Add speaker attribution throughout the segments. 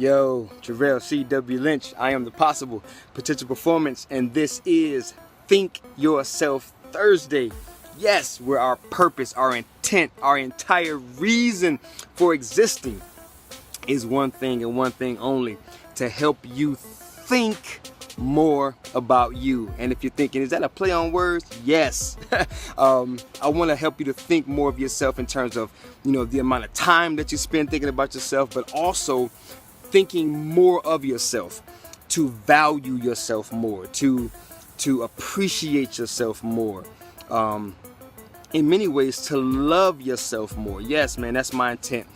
Speaker 1: Yo, Treveal C.W. Lynch, iAMthepossible, Potential Performance, and this is Think Yourself Thursday. Yes, where our purpose, our intent, our entire reason for existing is one thing and one thing only: to help you think more about you. And if you're thinking, is that a play on words? Yes. I want to help you to think more of yourself in terms of, the amount of time that you spend thinking about yourself, but also thinking more of yourself, to value yourself more, to appreciate yourself more, in many ways to love yourself more. Yes, man, that's my intent,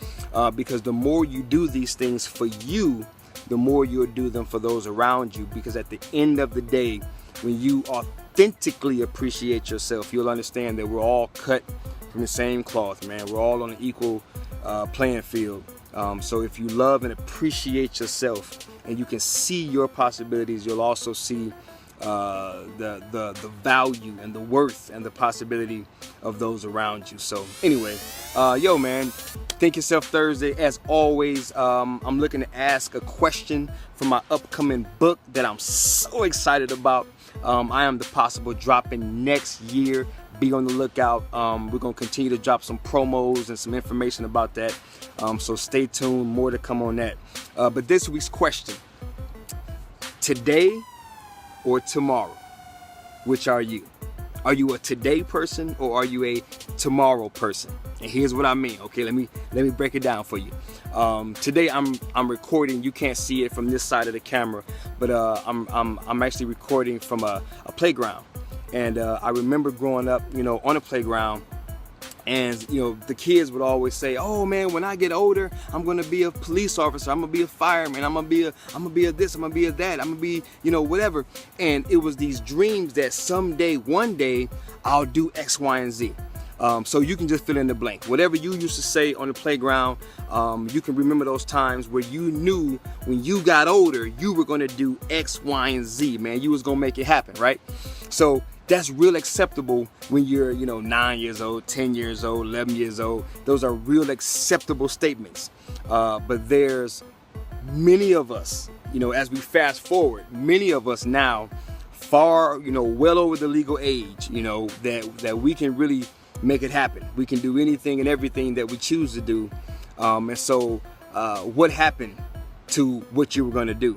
Speaker 1: because the more you do these things for you, the more you'll do them for those around you. Because at the end of the day, when you authentically appreciate yourself, you'll understand that we're all cut from the same cloth, man. We're all on an equal playing field. So if you love and appreciate yourself and you can see your possibilities, you'll also see the value and the worth and the possibility of those around you. So anyway, yo man, Think Yourself Thursday. As always, I'm looking to ask a question from my upcoming book that I'm so excited about. iAMthepossible, dropping next year. Be on the lookout. We're going to continue to drop some promos and some information about that. So stay tuned, more to come on that. But this week's question: today or tomorrow? Which are you? Are you a today person or are you a tomorrow person? And here's what I mean. Okay, let me break it down for you. Today I'm recording. You can't see it from this side of the camera, but I'm actually recording from a playground. And I remember growing up, on a playground, and the kids would always say, "Oh man, when I get older, I'm gonna be a police officer. I'm gonna be a fireman. I'm gonna be a this. I'm gonna be a that. I'm gonna be, whatever." And it was these dreams that someday, one day, I'll do X, Y, and Z. So you can just fill in the blank. Whatever you used to say on the playground, you can remember those times where you knew when you got older, you were gonna do X, Y, and Z. Man, you was gonna make it happen, right? So that's real acceptable when you're, 9 years old, 10 years old, 11 years old. Those are real acceptable statements. But there's many of us, as we fast forward, many of us now far, well over the legal age, that we can really make it happen. We can do anything and everything that we choose to do. And so what happened to what you were going to do?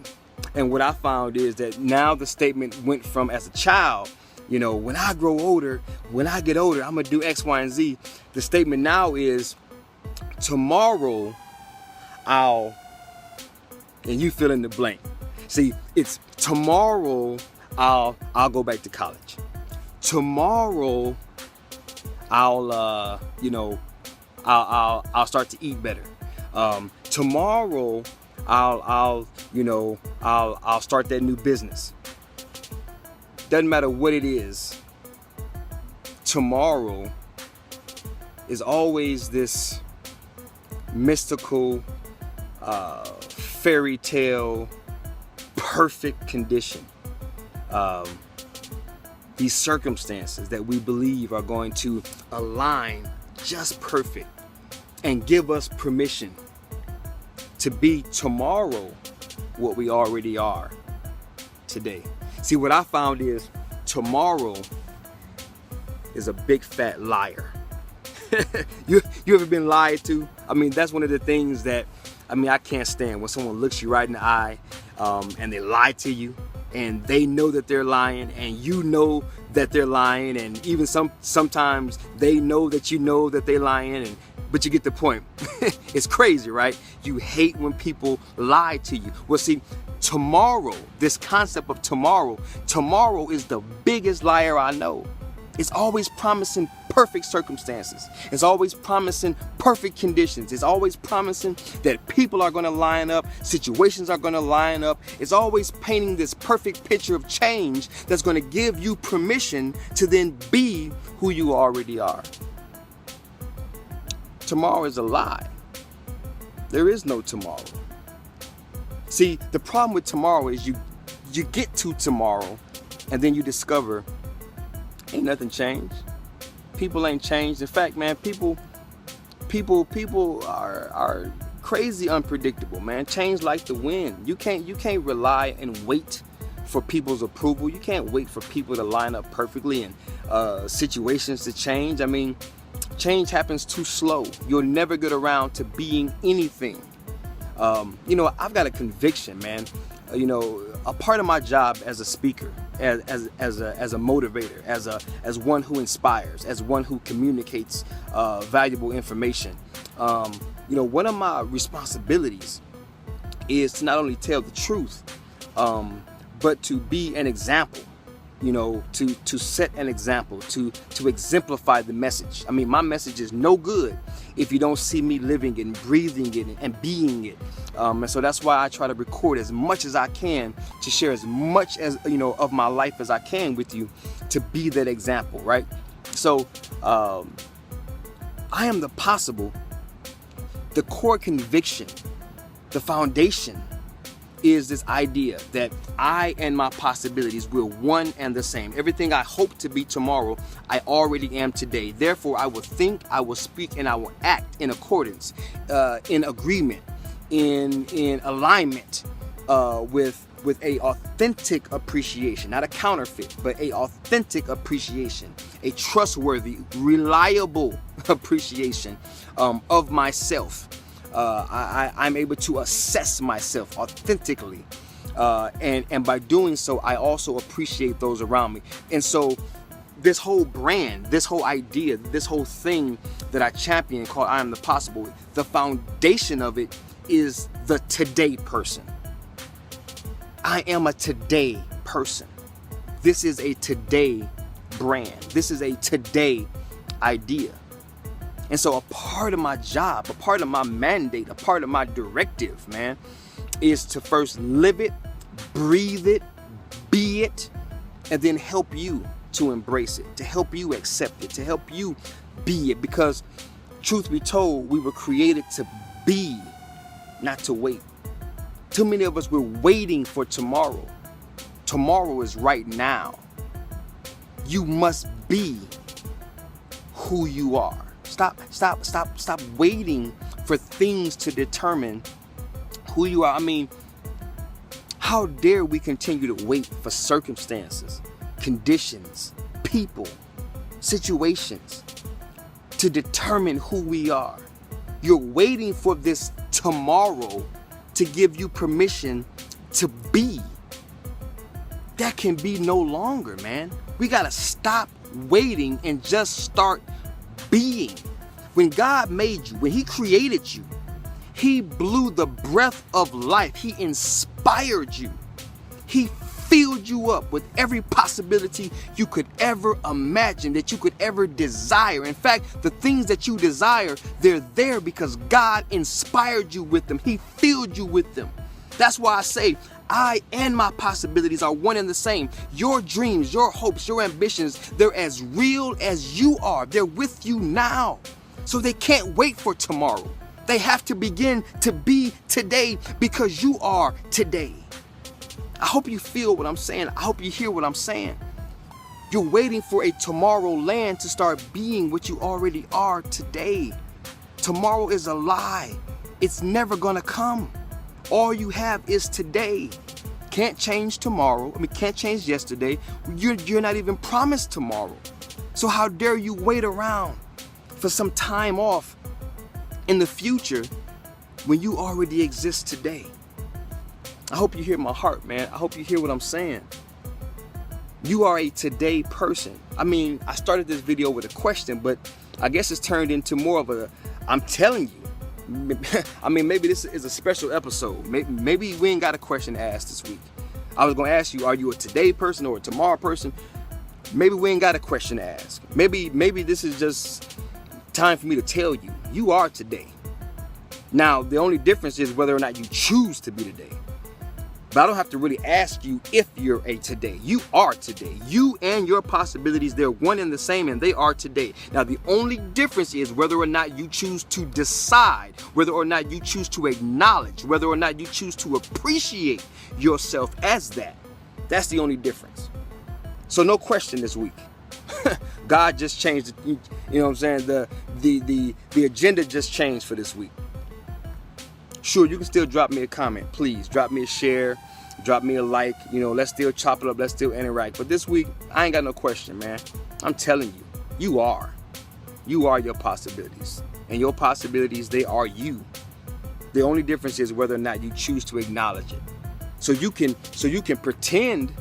Speaker 1: And what I found is that now the statement went from, as a child, when I grow older, when I get older, I'm going to do X, Y, and Z. The statement now is, tomorrow and you fill in the blank. See, it's tomorrow I'll go back to college. Tomorrow I'll start to eat better. Tomorrow I'll start that new business. Doesn't matter what it is. Tomorrow is always this mystical, fairy tale, perfect condition. These circumstances that we believe are going to align just perfect and give us permission to be tomorrow what we already are today. See, what I found is tomorrow is a big fat liar. You ever been lied to? I mean, that's one of the things that, I can't stand when someone looks you right in the eye, and they lie to you, and they know that they're lying, and you know that they're lying, and even sometimes they know that they're lying, but you get the point. It's crazy, right? You hate when people lie to you. Well, see, tomorrow, this concept of tomorrow is the biggest liar I know. It's always promising perfect circumstances. It's always promising perfect conditions. It's always promising that people are going to line up, situations are going to line up. It's always painting this perfect picture of change that's going to give you permission to then be who you already are. Tomorrow is a lie. There is no tomorrow. See, the problem with tomorrow is you get to tomorrow and then you discover ain't nothing changed. People ain't changed. In fact, man, people are crazy unpredictable, man. Change like the wind. You can't rely and wait for people's approval. You can't wait for people to line up perfectly and situations to change. I mean, change happens too slow. You'll never get around to being anything. You know, I've got a conviction, man. You know, a part of my job as a speaker, as a motivator, as one who inspires, as one who communicates valuable information. You know, one of my responsibilities is to not only tell the truth, but to be an example. You know, to set an example, to exemplify the message. I mean, my message is no good if you don't see me living it and breathing it and being it. And so that's why I try to record as much as I can to share as much as, you know, of my life as I can with you, to be that example, right? So I am the possible. The core conviction, the foundation, is this idea that I and my possibilities were one and the same. Everything I hope to be tomorrow, I already am today. Therefore, I will think, I will speak, and I will act in accordance, in agreement, in alignment with a authentic appreciation, not a counterfeit, but a authentic appreciation, a trustworthy, reliable appreciation of myself. I'm able to assess myself authentically, and by doing so, I also appreciate those around me. And so this whole brand, this whole idea, this whole thing that I champion called iAMthepossible, the foundation of it is the today person. I am a today person. This is a today brand. This is a today idea. And so a part of my job, a part of my mandate, a part of my directive, man, is to first live it, breathe it, be it, and then help you to embrace it, to help you accept it, to help you be it. Because truth be told, we were created to be, not to wait. Too many of us, we're waiting for tomorrow. Tomorrow is right now. You must be who you are. Stop waiting for things to determine who you are. I mean, how dare we continue to wait for circumstances, conditions, people, situations to determine who we are? You're waiting for this tomorrow to give you permission to be. That can be no longer, man. We gotta stop waiting and just start being. When God made you, when He created you, He blew the breath of life. He inspired you. He filled you up with every possibility you could ever imagine, that you could ever desire. In fact, the things that you desire, they're there because God inspired you with them. He filled you with them. That's why I say, I and my possibilities are one and the same. Your dreams, your hopes, your ambitions, they're as real as you are. They're with you now. So they can't wait for tomorrow. They have to begin to be today because you are today. I hope you feel what I'm saying. I hope you hear what I'm saying. You're waiting for a tomorrow land to start being what you already are today. Tomorrow is a lie. It's never gonna come. All you have is today. Can't change tomorrow. I mean, can't change yesterday. You're not even promised tomorrow. So how dare you wait around for some time off in the future when you already exist today? I hope you hear my heart, man. I hope you hear what I'm saying. You are a today person. I mean, I started this video with a question, but I guess it's turned into more of a, I'm telling you. I mean, maybe this is a special episode. Maybe we ain't got a question to ask this week. I was gonna ask you, are you a today person or a tomorrow person? Maybe we ain't got a question to ask. Maybe this is just time for me to tell you, you are today. Now, the only difference is whether or not you choose to be today. But I don't have to really ask you if you're a today. You are today. You and your possibilities, they're one and the same, and they are today. Now, the only difference is whether or not you choose to decide, whether or not you choose to acknowledge, whether or not you choose to appreciate yourself as that. That's the only difference. So no question this week. God just changed it, you know what I'm saying? The agenda just changed for this week. Sure, you can still drop me a comment. Please drop me a share, drop me a like. You know, let's still chop it up. Let's still interact. But this week, I ain't got no question, man. I'm telling you, you are your possibilities. And your possibilities, they are you. The only difference is whether or not you choose to acknowledge it. So you can pretend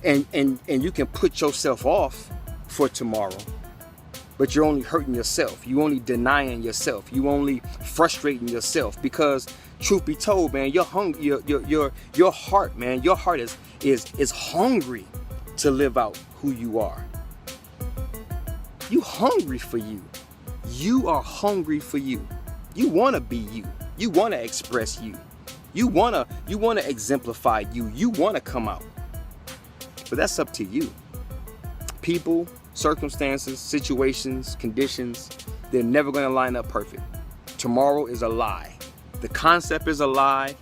Speaker 1: and you can put yourself off for tomorrow, but you're only hurting yourself. You only denying yourself. You only frustrating yourself, because truth be told, man, your heart, man, your heart is hungry to live out who you are. You hungry for you. You are hungry for you. You want to be you. You want to express you. You want to exemplify you. You want to come out. But that's up to you. People, circumstances, situations, conditions, they're never going to line up perfect. Tomorrow is a lie. The concept is a lie.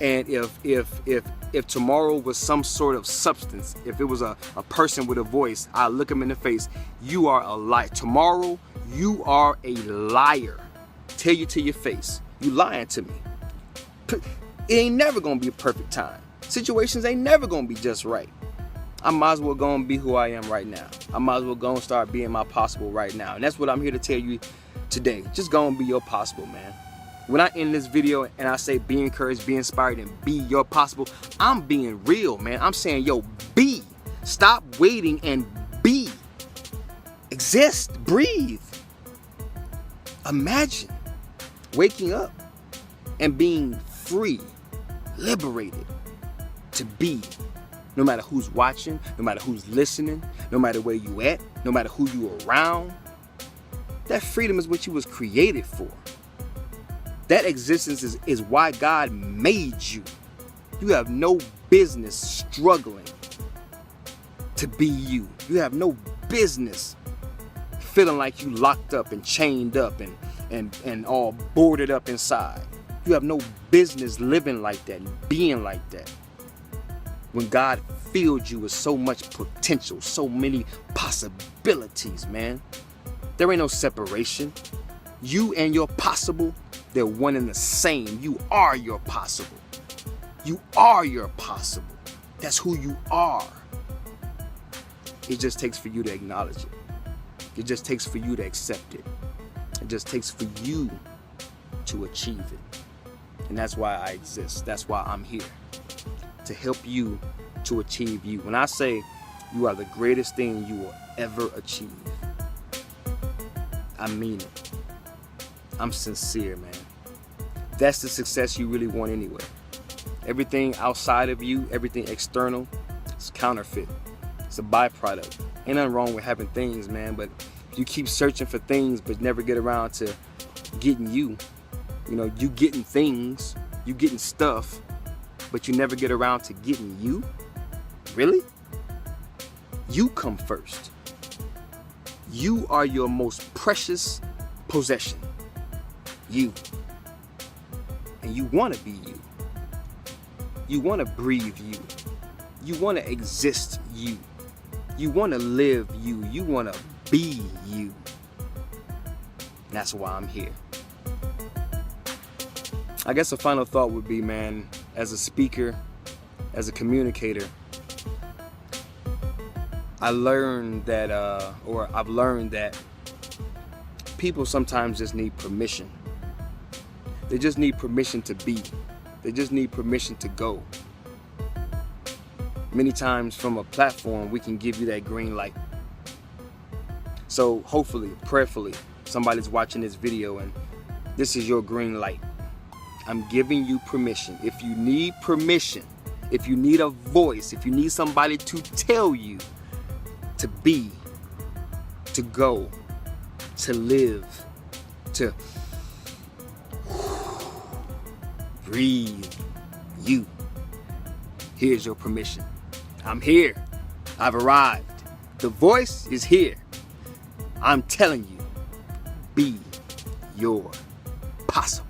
Speaker 1: And if tomorrow was some sort of substance, if it was a person with a voice, I look him in the face. You are a liar. Tomorrow, you are a liar. Tell you to your face. You lying to me. It ain't never gonna be a perfect time. Situations ain't never gonna be just right. I might as well go and be who I am right now. I might as well go and start being my possible right now. And that's what I'm here to tell you today. Just go and be your possible, man. When I end this video and I say be encouraged, be inspired, and be your possible, I'm being real, man. I'm saying, yo, be. Stop waiting and be. Exist. Breathe. Imagine waking up and being free, liberated to be. No matter who's watching, no matter who's listening, no matter where you at, no matter who you around. That freedom is what you was created for. That existence is why God made you. You have no business struggling to be you. You have no business feeling like you locked up and chained up and all boarded up inside. You have no business living like that and being like that. When God filled you with so much potential, so many possibilities, man. There ain't no separation. You and your possible, they're one and the same. You are your possible. You are your possible. That's who you are. It just takes for you to acknowledge it. It just takes for you to accept it. It just takes for you to achieve it. And that's why I exist. That's why I'm here. To help you to achieve you. When I say you are the greatest thing you will ever achieve, I mean it. I'm sincere, man. That's the success you really want anyway. Everything outside of you, everything external, it's counterfeit. It's a byproduct. Ain't nothing wrong with having things, man, but if you keep searching for things but never get around to getting you, you getting things, you getting stuff, but you never get around to getting you? Really? You come first. You are your most precious possession. You. And you want to be you. You want to breathe you. You want to exist you. You want to live you. You want to be you. That's why I'm here. I guess a final thought would be, man, as a speaker, as a communicator, I've learned that people sometimes just need permission. They just need permission to be. They just need permission to go. Many times from a platform, we can give you that green light. So hopefully, prayerfully, somebody's watching this video and this is your green light. I'm giving you permission. If you need permission, if you need a voice, if you need somebody to tell you to be, to go, to live, to breathe you, here's your permission. I'm here. I've arrived. The voice is here. I'm telling you, be your possible.